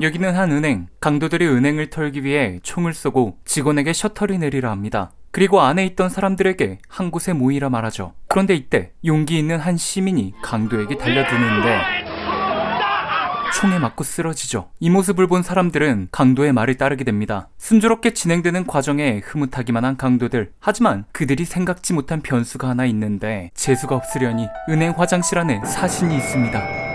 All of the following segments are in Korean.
여기는 한 은행. 강도들이 은행을 털기 위해 총을 쏘고 직원에게 셔터를 내리라 합니다. 그리고 안에 있던 사람들에게 한 곳에 모이라 말하죠. 그런데 이때 용기 있는 한 시민이 강도에게 달려드는데 총에 맞고 쓰러지죠. 이 모습을 본 사람들은 강도의 말을 따르게 됩니다. 순조롭게 진행되는 과정에 흐뭇하기만 한 강도들. 하지만 그들이 생각지 못한 변수가 하나 있는데 재수가 없으려니 은행 화장실 안에 사신이 있습니다.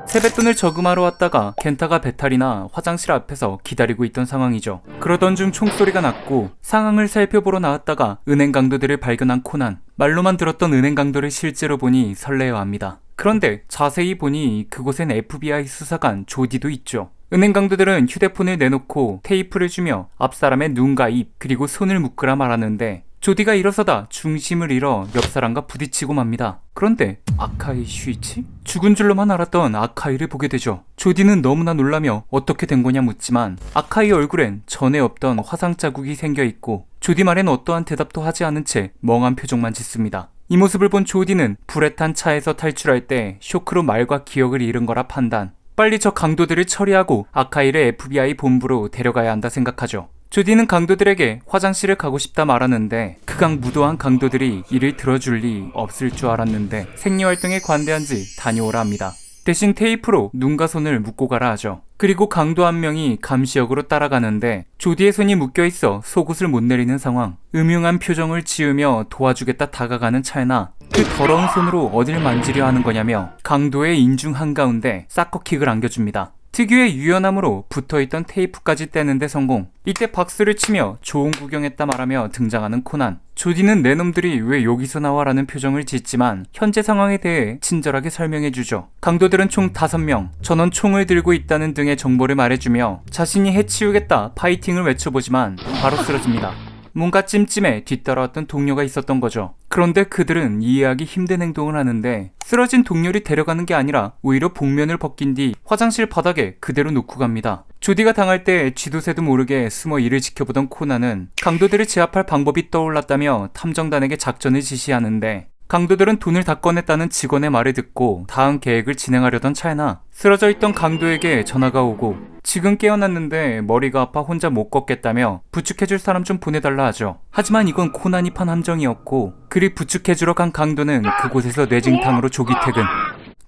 세뱃돈을 저금하러 왔다가 켄타가 배탈이나 화장실 앞에서 기다리고 있던 상황이죠. 그러던 중 총소리가 났고 상황을 살펴보러 나왔다가 은행 강도들을 발견한 코난. 말로만 들었던 은행 강도를 실제로 보니 설레어합니다. 그런데 자세히 보니 그곳엔 FBI 수사관 조디도 있죠. 은행 강도들은 휴대폰을 내놓고 테이프를 주며 앞사람의 눈과 입 그리고 손을 묶으라 말하는데 조디가 일어서다 중심을 잃어 옆 사람과 부딪히고 맙니다. 그런데 아카이 슈이치? 죽은 줄로만 알았던 아카이를 보게 되죠. 조디는 너무나 놀라며 어떻게 된 거냐 묻지만 아카이 얼굴엔 전에 없던 화상 자국이 생겨 있고 조디 말엔 어떠한 대답도 하지 않은 채 멍한 표정만 짓습니다. 이 모습을 본 조디는 불에 탄 차에서 탈출할 때 쇼크로 말과 기억을 잃은 거라 판단. 빨리 저 강도들을 처리하고 아카이를 FBI 본부로 데려가야 한다 생각하죠. 조디는 강도들에게 화장실을 가고 싶다 말하는데 극악무도한 강도들이 이를 들어줄 리 없을 줄 알았는데 생리활동에 관대한지 다녀오라 합니다. 대신 테이프로 눈과 손을 묶고 가라 하죠. 그리고 강도 한 명이 감시역으로 따라가는데 조디의 손이 묶여있어 속옷을 못 내리는 상황. 음흉한 표정을 지으며 도와주겠다 다가가는 찰나 그 더러운 손으로 어딜 만지려 하는 거냐며 강도의 인중 한가운데 사커킥을 안겨줍니다. 특유의 유연함으로 붙어있던 테이프까지 떼는데 성공. 이때 박수를 치며 좋은 구경했다 말하며 등장하는 코난. 조디는 내 놈들이 왜 여기서 나와 라는 표정을 짓지만 현재 상황에 대해 친절하게 설명해주죠. 강도들은 총 5명, 전원 총을 들고 있다는 등의 정보를 말해주며 자신이 해치우겠다 파이팅을 외쳐보지만 바로 쓰러집니다. 뭔가 찜찜해 뒤따라왔던 동료가 있었던 거죠. 그런데 그들은 이해하기 힘든 행동을 하는데 쓰러진 동료를 데려가는 게 아니라 오히려 복면을 벗긴 뒤 화장실 바닥에 그대로 놓고 갑니다. 조디가 당할 때 쥐도 새도 모르게 숨어 이를 지켜보던 코난은 강도들을 제압할 방법이 떠올랐다며 탐정단에게 작전을 지시하는데 강도들은 돈을 다 꺼냈다는 직원의 말을 듣고 다음 계획을 진행하려던 찰나 쓰러져 있던 강도에게 전화가 오고 지금 깨어났는데 머리가 아파 혼자 못 걷겠다며 부축해줄 사람 좀 보내달라 하죠. 하지만 이건 코난이 판 함정이었고 그리 부축해주러 간 강도는 그곳에서 뇌진탕으로 조기 퇴근.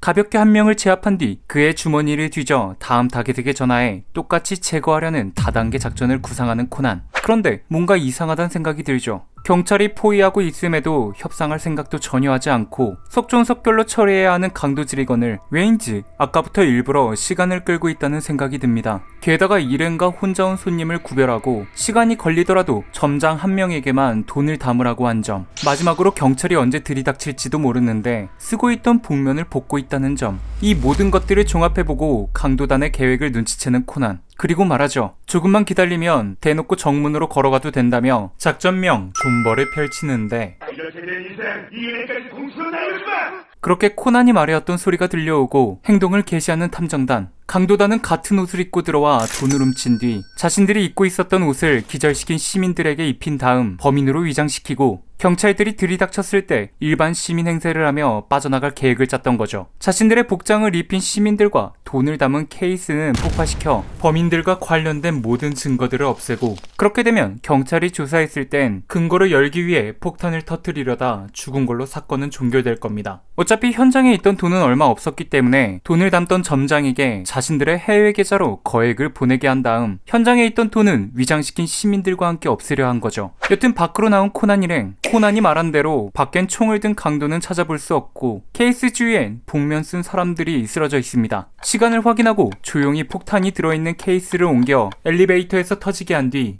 가볍게 한 명을 제압한 뒤 그의 주머니를 뒤져 다음 타겟에게 전화해 똑같이 제거하려는 다단계 작전을 구상하는 코난. 그런데 뭔가 이상하단 생각이 들죠. 경찰이 포위하고 있음에도 협상할 생각도 전혀 하지 않고 속전속결로 처리해야 하는 강도 지휘관을 왜인지 아까부터 일부러 시간을 끌고 있다는 생각이 듭니다. 게다가 일행과 혼자 온 손님을 구별하고 시간이 걸리더라도 점장 한 명에게만 돈을 담으라고 한 점, 마지막으로 경찰이 언제 들이닥칠지도 모르는데 쓰고 있던 복면을 벗고 있다는 점, 이 모든 것들을 종합해보고 강도단의 계획을 눈치채는 코난. 그리고 말하죠. 조금만 기다리면 대놓고 정문으로 걸어가도 된다며 작전명 존버를 펼치는데 이렇게 된 인생 이 은행까지 공수로 날려주마! 그렇게 코난이 말해왔던 소리가 들려오고 행동을 개시하는 탐정단. 강도단은 같은 옷을 입고 들어와 돈을 훔친 뒤 자신들이 입고 있었던 옷을 기절시킨 시민들에게 입힌 다음 범인으로 위장시키고 경찰들이 들이닥쳤을 때 일반 시민 행세를 하며 빠져나갈 계획을 짰던 거죠. 자신들의 복장을 입힌 시민들과 돈을 담은 케이스는 폭파시켜 범인들과 관련된 모든 증거들을 없애고 그렇게 되면 경찰이 조사했을 땐 근거를 열기 위해 폭탄을 터뜨리려다 죽은 걸로 사건은 종결될 겁니다. 어차피 현장에 있던 돈은 얼마 없었기 때문에 돈을 담던 점장에게 자신들의 해외 계좌로 거액을 보내게 한 다음 현장에 있던 돈은 위장시킨 시민들과 함께 없애려 한 거죠. 여튼 밖으로 나온 코난 일행. 코난이 말한 대로 밖엔 총을 든 강도는 찾아볼 수 없고 케이스 주위엔 복면 쓴 사람들이 쓰러져 있습니다. 시간을 확인하고 조용히 폭탄이 들어있는 케이스를 옮겨 엘리베이터에서 터지게 한 뒤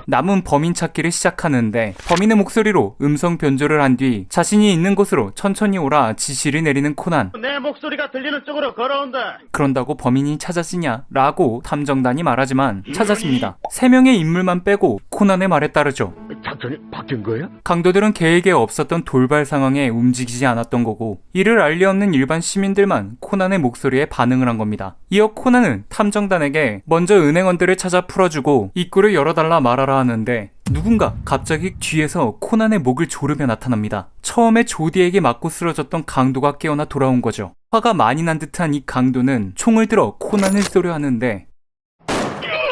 남은 범인 찾기를 시작하는데 범인의 목소리로 음성 변조를 한 뒤 자신이 있는 곳으로 천천히 오라 지시를 내리는 코난. 내 목소리가 들리는 쪽으로 걸어온다. 그런다고 범인이 찾았으냐? 라고 탐정단이 말하지만 찾았습니다. 3명의 인물만 빼고 코난의 말에 따르죠. 작전이 바뀐 거야? 강도들은 계획에 없었던 돌발 상황에 움직이지 않았던 거고 이를 알 리 없는 일반 시민들만 코난의 목소리에 반응을 한 겁니다. 이어 코난은 탐정단에게 먼저 은행원들을 찾아 풀어주고 입구를 열어달라 말하라 하는데 누군가 갑자기 뒤에서 코난의 목을 조르며 나타납니다. 처음에 조디에게 맞고 쓰러졌던 강도가 깨어나 돌아온 거죠. 화가 많이 난 듯한 이 강도는 총을 들어 코난을 쏘려 하는데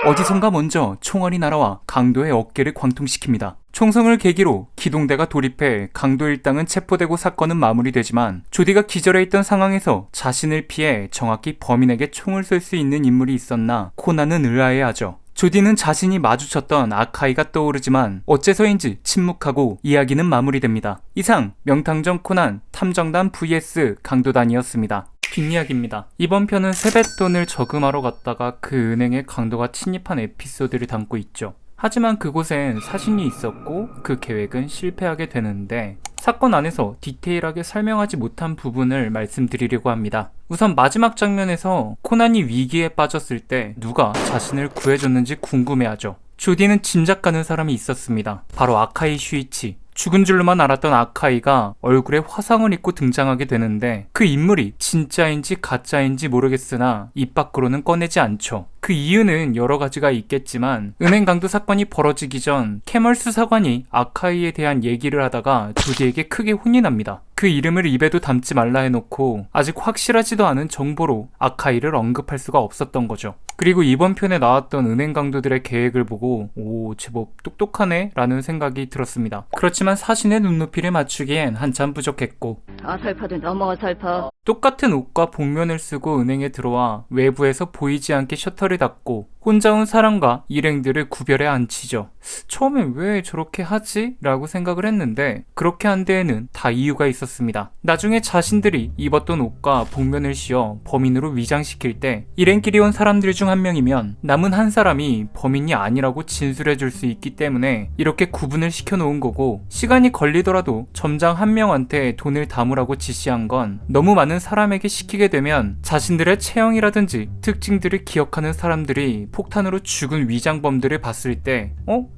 어디선가 먼저 총알이 날아와 강도의 어깨를 광통시킵니다. 총성을 계기로 기동대가 돌입해 강도 일당은 체포되고 사건은 마무리되지만 조디가 기절해 있던 상황에서 자신을 피해 정확히 범인에게 총을 쏠 수 있는 인물이 있었나 코난은 의아해하죠. 조디는 자신이 마주쳤던 아카이가 떠오르지만 어째서인지 침묵하고 이야기는 마무리됩니다. 이상 명탐정 코난 탐정단 vs 강도단이었습니다. 뒷이야기입니다. 이번 편은 세뱃돈을 저금하러 갔다가 그 은행에 강도가 침입한 에피소드를 담고 있죠. 하지만 그곳엔 사신이 있었고 그 계획은 실패하게 되는데 사건 안에서 디테일하게 설명하지 못한 부분을 말씀드리려고 합니다. 우선 마지막 장면에서 코난이 위기에 빠졌을 때 누가 자신을 구해줬는지 궁금해하죠. 조디는 짐작 가는 사람이 있었습니다. 바로 아카이 슈이치. 죽은 줄로만 알았던 아카이가 얼굴에 화상을 입고 등장하게 되는데 그 인물이 진짜인지 가짜인지 모르겠으나 입 밖으로는 꺼내지 않죠. 그 이유는 여러 가지가 있겠지만 은행 강도 사건이 벌어지기 전 캐멀 수사관이 아카이에 대한 얘기를 하다가 조디에게 크게 혼이 납니다. 그 이름을 입에도 담지 말라 해놓고 아직 확실하지도 않은 정보로 아카이를 언급할 수가 없었던 거죠. 그리고 이번 편에 나왔던 은행 강도들의 계획을 보고 오, 제법 똑똑하네 라는 생각이 들었습니다. 그렇지만 사신의 눈높이를 맞추기엔 한참 부족했고 어설퍼도 너무 어설퍼. 똑같은 옷과 복면을 쓰고 은행에 들어와 외부에서 보이지 않게 셔터를 닫고 혼자 온 사람과 일행들을 구별해 앉히죠. 처음엔 왜 저렇게 하지? 라고 생각을 했는데 그렇게 한 데에는 다 이유가 있었습니다. 나중에 자신들이 입었던 옷과 복면을 씌워 범인으로 위장시킬 때 일행끼리 온 사람들 중 한 명이면 남은 한 사람이 범인이 아니라고 진술해 줄 수 있기 때문에 이렇게 구분을 시켜 놓은 거고 시간이 걸리더라도 점장 한 명한테 돈을 담으라고 지시한 건 너무 많은 사람에게 시키게 되면 자신들의 체형이라든지 특징들을 기억하는 사람들이 폭탄으로 죽은 위장범들을 봤을 때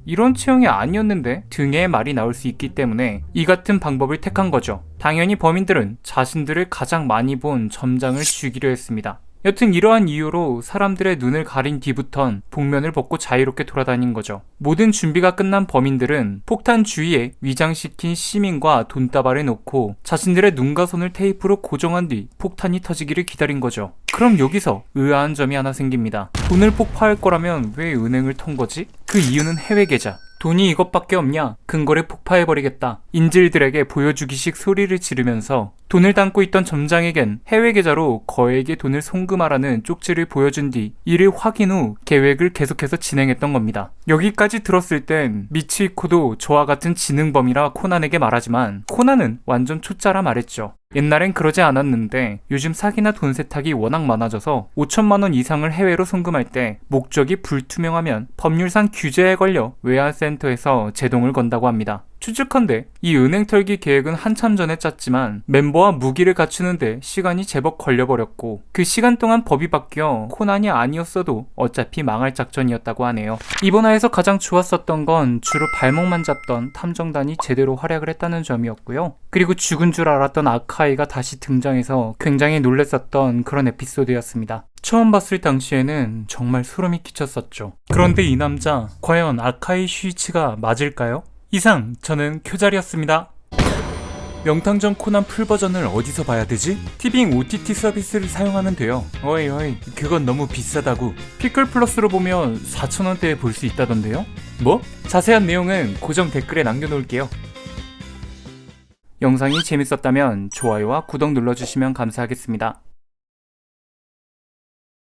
이런 체형이 아니었는데 등의 말이 나올 수 있기 때문에 이 같은 방법을 택한 거죠. 당연히 범인들은 자신들을 가장 많이 본 점장을 죽이려 했습니다. 여튼 이러한 이유로 사람들의 눈을 가린 뒤부턴 복면을 벗고 자유롭게 돌아다닌 거죠. 모든 준비가 끝난 범인들은 폭탄 주위에 위장시킨 시민과 돈다발을 놓고 자신들의 눈과 손을 테이프로 고정한 뒤 폭탄이 터지기를 기다린 거죠. 그럼 여기서 의아한 점이 하나 생깁니다. 돈을 폭파할 거라면 왜 은행을 턴 거지? 그 이유는 해외 계좌. 돈이 이것밖에 없냐? 근거를 폭파해버리겠다. 인질들에게 보여주기식 소리를 지르면서 돈을 담고 있던 점장에겐 해외 계좌로 거액의 돈을 송금하라는 쪽지를 보여준 뒤 이를 확인 후 계획을 계속해서 진행했던 겁니다. 여기까지 들었을 땐 미치코도 저와 같은 지능범이라 코난에게 말하지만 코난은 완전 초짜라 말했죠. 옛날엔 그러지 않았는데 요즘 사기나 돈 세탁이 워낙 많아져서 5천만 원 이상을 해외로 송금할 때 목적이 불투명하면 법률상 규제에 걸려 외환센터에서 제동을 건다고 합니다. 추측컨대 이 은행 털기 계획은 한참 전에 짰지만 멤버와 무기를 갖추는데 시간이 제법 걸려버렸고 그 시간 동안 법이 바뀌어 코난이 아니었어도 어차피 망할 작전이었다고 하네요. 이번 화에서 가장 좋았었던 건 주로 발목만 잡던 탐정단이 제대로 활약을 했다는 점이었고요. 그리고 죽은 줄 알았던 아카이가 다시 등장해서 굉장히 놀랬었던 그런 에피소드였습니다. 처음 봤을 당시에는 정말 소름이 끼쳤었죠. 그런데 이 남자 과연 아카이 슈이치가 맞을까요? 이상 저는 쿄잘이었습니다. 명탐정 코난 풀버전을 어디서 봐야 되지? 티빙 OTT 서비스를 사용하면 돼요. 어이 그건 너무 비싸다고. 피클 플러스로 보면 4,000원대에 볼 수 있다던데요? 뭐? 자세한 내용은 고정 댓글에 남겨놓을게요. 영상이 재밌었다면 좋아요와 구독 눌러주시면 감사하겠습니다.